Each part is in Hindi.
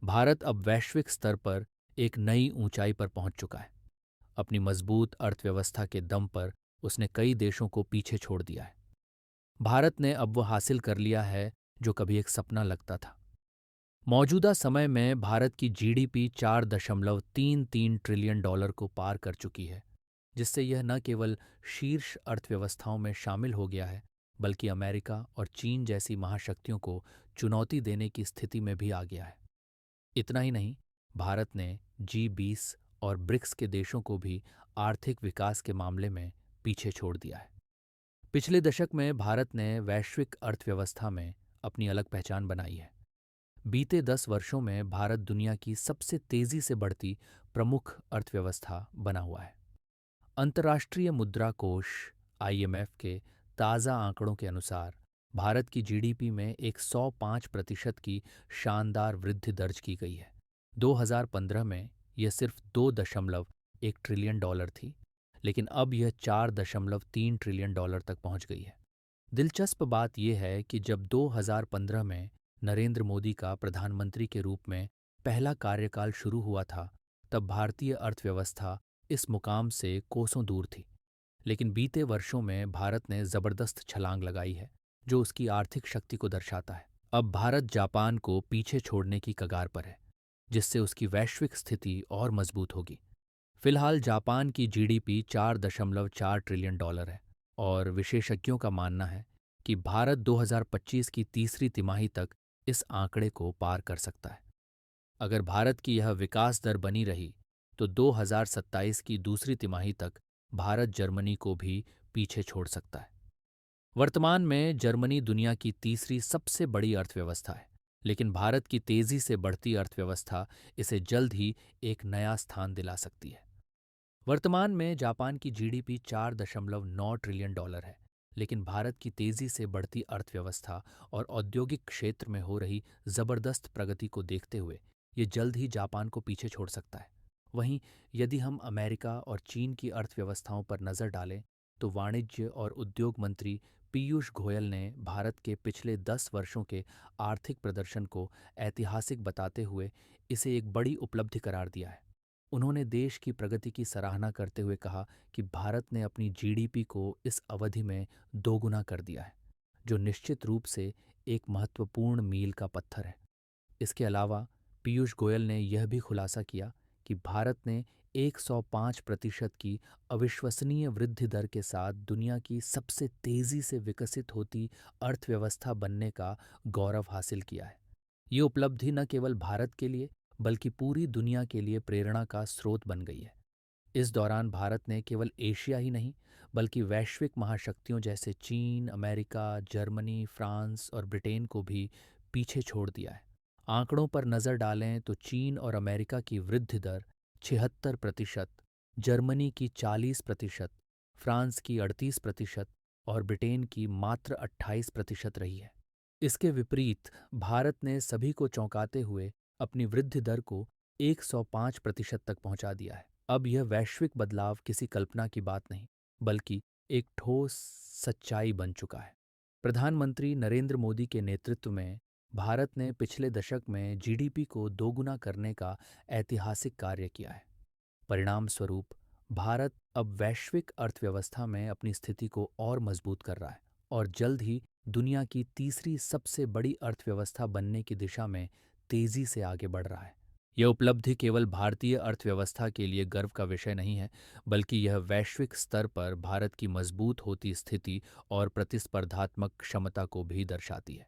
भारत अब वैश्विक स्तर पर एक नई ऊंचाई पर पहुंच चुका है। अपनी मजबूत अर्थव्यवस्था के दम पर उसने कई देशों को पीछे छोड़ दिया है। भारत ने अब वो हासिल कर लिया है जो कभी एक सपना लगता था। मौजूदा समय में भारत की जीडीपी 4.33 ट्रिलियन डॉलर को पार कर चुकी है, जिससे यह न केवल शीर्ष अर्थव्यवस्थाओं में शामिल हो गया है, बल्कि अमेरिका और चीन जैसी महाशक्तियों को चुनौती देने की स्थिति में भी आ गया है। इतना ही नहीं, भारत ने G20 और ब्रिक्स के देशों को भी आर्थिक विकास के मामले में पीछे छोड़ दिया है। पिछले दशक में भारत ने वैश्विक अर्थव्यवस्था में अपनी अलग पहचान बनाई है। बीते 10 वर्षों में भारत दुनिया की सबसे तेजी से बढ़ती प्रमुख अर्थव्यवस्था बना हुआ है। अंतर्राष्ट्रीय मुद्रा कोष IMF के ताज़ा आंकड़ों के अनुसार भारत की जीडीपी में 105% की शानदार वृद्धि दर्ज की गई है। 2015 में यह सिर्फ 2.1 ट्रिलियन डॉलर थी, लेकिन अब यह 4.3 ट्रिलियन डॉलर तक पहुंच गई है। दिलचस्प बात यह है कि जब 2015 में नरेंद्र मोदी का प्रधानमंत्री के रूप में पहला कार्यकाल शुरू हुआ था, तब भारतीय अर्थव्यवस्था इस मुकाम से कोसों दूर थी। लेकिन बीते वर्षों में भारत ने जबरदस्त छलांग लगाई है, जो उसकी आर्थिक शक्ति को दर्शाता है। अब भारत जापान को पीछे छोड़ने की कगार पर है, जिससे उसकी वैश्विक स्थिति और मजबूत होगी। फिलहाल जापान की जीडीपी 4.4 ट्रिलियन डॉलर है और विशेषज्ञों का मानना है कि भारत 2025 की तीसरी तिमाही तक इस आंकड़े को पार कर सकता है। अगर भारत की यह विकास दर बनी रही तो 2027 की दूसरी तिमाही तक भारत जर्मनी को भी पीछे छोड़ सकता है। वर्तमान में जर्मनी दुनिया की तीसरी सबसे बड़ी अर्थव्यवस्था है, लेकिन भारत की तेजी से बढ़ती अर्थव्यवस्था इसे जल्द ही एक नया स्थान दिला सकती है। वर्तमान में जापान की जीडीपी 4.9 ट्रिलियन डॉलर है, लेकिन भारत की तेजी से बढ़ती अर्थव्यवस्था और औद्योगिक क्षेत्र में हो रही जबरदस्त प्रगति को देखते हुए ये जल्द ही जापान को पीछे छोड़ सकता है। वहीं यदि हम अमेरिका और चीन की अर्थव्यवस्थाओं पर नज़र डालें, तो वाणिज्य और उद्योग मंत्री पीयूष गोयल ने भारत के पिछले 10 वर्षों के आर्थिक प्रदर्शन को ऐतिहासिक बताते हुए इसे एक बड़ी उपलब्धि करार दिया है। उन्होंने देश की प्रगति की सराहना करते हुए कहा कि भारत ने अपनी जीडीपी को इस अवधि में दोगुना कर दिया है, जो निश्चित रूप से एक महत्वपूर्ण मील का पत्थर है। इसके अलावा पीयूष गोयल ने यह भी खुलासा किया कि भारत ने 105% की अविश्वसनीय वृद्धि दर के साथ दुनिया की सबसे तेजी से विकसित होती अर्थव्यवस्था बनने का गौरव हासिल किया है। ये उपलब्धि न केवल भारत के लिए बल्कि पूरी दुनिया के लिए प्रेरणा का स्रोत बन गई है। इस दौरान भारत ने केवल एशिया ही नहीं, बल्कि वैश्विक महाशक्तियों जैसे चीन, अमेरिका, जर्मनी, फ्रांस और ब्रिटेन को भी पीछे छोड़ दिया है। आंकड़ों पर नज़र डालें तो चीन और अमेरिका की वृद्धि दर 76%, जर्मनी की 40%, फ्रांस की 38% और ब्रिटेन की मात्र 28% रही है। इसके विपरीत भारत ने सभी को चौंकाते हुए अपनी वृद्धि दर को 105% तक पहुंचा दिया है। अब यह वैश्विक बदलाव किसी कल्पना की बात नहीं, बल्कि एक ठोस सच्चाई बन चुका है। प्रधानमंत्री नरेंद्र मोदी के नेतृत्व में भारत ने पिछले दशक में जीडीपी को दोगुना करने का ऐतिहासिक कार्य किया है। परिणाम स्वरूप भारत अब वैश्विक अर्थव्यवस्था में अपनी स्थिति को और मजबूत कर रहा है और जल्द ही दुनिया की तीसरी सबसे बड़ी अर्थव्यवस्था बनने की दिशा में तेजी से आगे बढ़ रहा है। यह उपलब्धि केवल भारतीय अर्थव्यवस्था के लिए गर्व का विषय नहीं है, बल्कि यह वैश्विक स्तर पर भारत की मजबूत होती स्थिति और प्रतिस्पर्धात्मक क्षमता को भी दर्शाती है।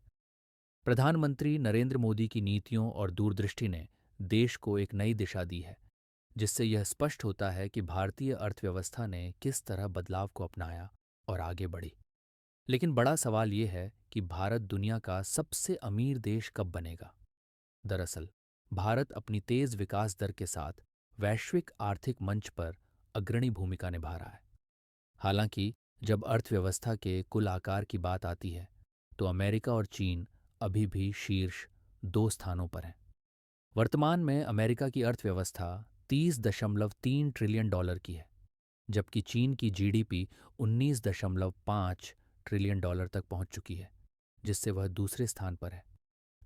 प्रधानमंत्री नरेंद्र मोदी की नीतियों और दूरदृष्टि ने देश को एक नई दिशा दी है, जिससे यह स्पष्ट होता है कि भारतीय अर्थव्यवस्था ने किस तरह बदलाव को अपनाया और आगे बढ़ी। लेकिन बड़ा सवाल ये है कि भारत दुनिया का सबसे अमीर देश कब बनेगा? दरअसल, भारत अपनी तेज विकास दर के साथ वैश्विक आर्थिक मंच पर अग्रणी भूमिका निभा रहा है। हालांकि जब अर्थव्यवस्था के कुल आकार की बात आती है, तो अमेरिका और चीन अभी भी शीर्ष 2 स्थानों पर हैं। वर्तमान में अमेरिका की अर्थव्यवस्था 30.3 ट्रिलियन डॉलर की है, जबकि चीन की जीडीपी 19.5 ट्रिलियन डॉलर तक पहुंच चुकी है, जिससे वह दूसरे स्थान पर है।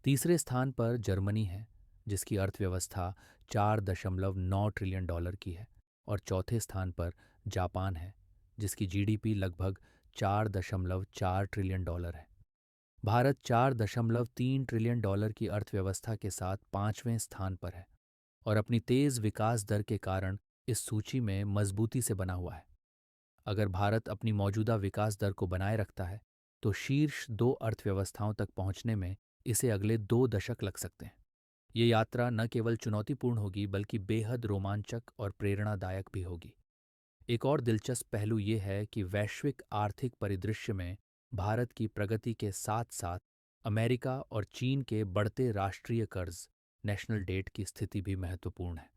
तीसरे स्थान पर जर्मनी है, जिसकी अर्थव्यवस्था 4.9 ट्रिलियन डॉलर की है, और चौथे स्थान पर जापान है, जिसकी जीडीपी लगभग 4.4 ट्रिलियन डॉलर है। भारत 4.3 ट्रिलियन डॉलर की अर्थव्यवस्था के साथ पांचवें स्थान पर है और अपनी तेज विकास दर के कारण इस सूची में मजबूती से बना हुआ है। अगर भारत अपनी मौजूदा विकास दर को बनाए रखता है तो शीर्ष दो अर्थव्यवस्थाओं तक पहुंचने में इसे अगले 2 दशक लग सकते हैं। ये यात्रा न केवल चुनौतीपूर्ण होगी बल्कि बेहद रोमांचक और प्रेरणादायक भी होगी। एक और दिलचस्प पहलू ये है कि वैश्विक आर्थिक परिदृश्य में भारत की प्रगति के साथ साथ अमेरिका और चीन के बढ़ते राष्ट्रीय कर्ज नेशनल डेट की स्थिति भी महत्वपूर्ण है।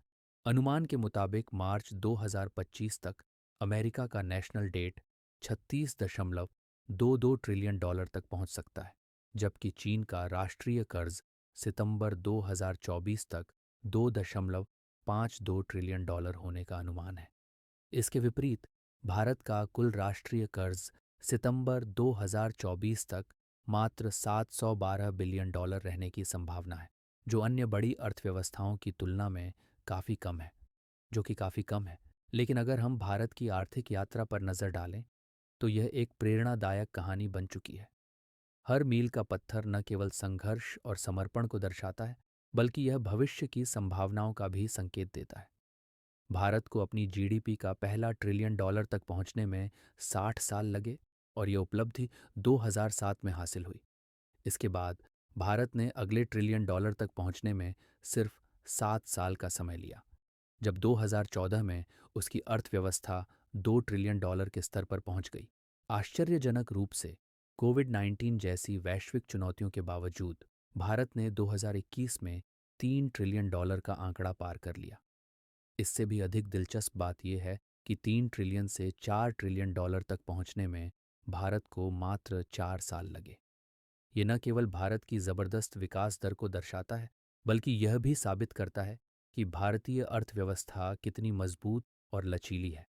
अनुमान के मुताबिक मार्च 2025 तक अमेरिका का नेशनल डेट 36.22 ट्रिलियन डॉलर तक पहुंच सकता है, जबकि चीन का राष्ट्रीय कर्ज सितंबर 2024 तक 2.52 ट्रिलियन डॉलर होने का अनुमान है। इसके विपरीत भारत का कुल राष्ट्रीय कर्ज सितंबर 2024 तक मात्र 712 बिलियन डॉलर रहने की संभावना है, जो अन्य बड़ी अर्थव्यवस्थाओं की तुलना में काफ़ी कम है जो कि काफ़ी कम है। लेकिन अगर हम भारत की आर्थिक यात्रा पर नज़र डालें तो यह एक प्रेरणादायक कहानी बन चुकी है। हर मील का पत्थर न केवल संघर्ष और समर्पण को दर्शाता है, बल्कि यह भविष्य की संभावनाओं का भी संकेत देता है। भारत को अपनी जीडीपी का पहला ट्रिलियन डॉलर तक पहुंचने में 60 साल लगे और यह उपलब्धि 2007 में हासिल हुई। इसके बाद भारत ने अगले ट्रिलियन डॉलर तक पहुंचने में सिर्फ 7 साल का समय लिया, जब 2014 में उसकी अर्थव्यवस्था 2 ट्रिलियन डॉलर के स्तर पर पहुंच गई। आश्चर्यजनक रूप से कोविड-19 जैसी वैश्विक चुनौतियों के बावजूद भारत ने 2021 में 3 ट्रिलियन डॉलर का आंकड़ा पार कर लिया। इससे भी अधिक दिलचस्प बात यह है कि 3 ट्रिलियन से 4 ट्रिलियन डॉलर तक पहुंचने में भारत को मात्र 4 साल लगे। ये न केवल भारत की ज़बरदस्त विकास दर को दर्शाता है, बल्कि यह भी साबित करता है कि भारतीय अर्थव्यवस्था कितनी मजबूत और लचीली है।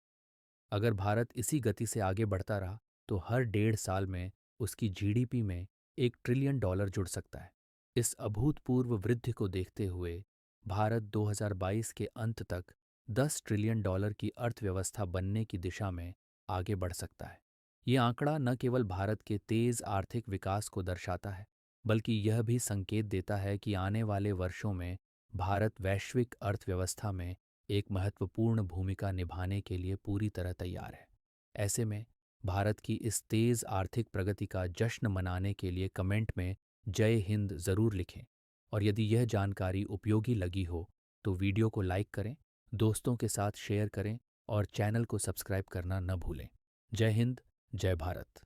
अगर भारत इसी गति से आगे बढ़ता रहा तो हर 1.5 साल में उसकी जीडीपी में 1 ट्रिलियन डॉलर जुड़ सकता है। इस अभूतपूर्व वृद्धि को देखते हुए भारत 2022 के अंत तक 10 ट्रिलियन डॉलर की अर्थव्यवस्था बनने की दिशा में आगे बढ़ सकता है। ये आंकड़ा न केवल भारत के तेज आर्थिक विकास को दर्शाता है, बल्कि यह भी संकेत देता है कि आने वाले वर्षों में भारत वैश्विक अर्थव्यवस्था में एक महत्वपूर्ण भूमिका निभाने के लिए पूरी तरह तैयार है। ऐसे में भारत की इस तेज आर्थिक प्रगति का जश्न मनाने के लिए कमेंट में जय हिंद ज़रूर लिखें, और यदि यह जानकारी उपयोगी लगी हो तो वीडियो को लाइक करें, दोस्तों के साथ शेयर करें और चैनल को सब्सक्राइब करना न भूलें। जय हिंद, जय भारत।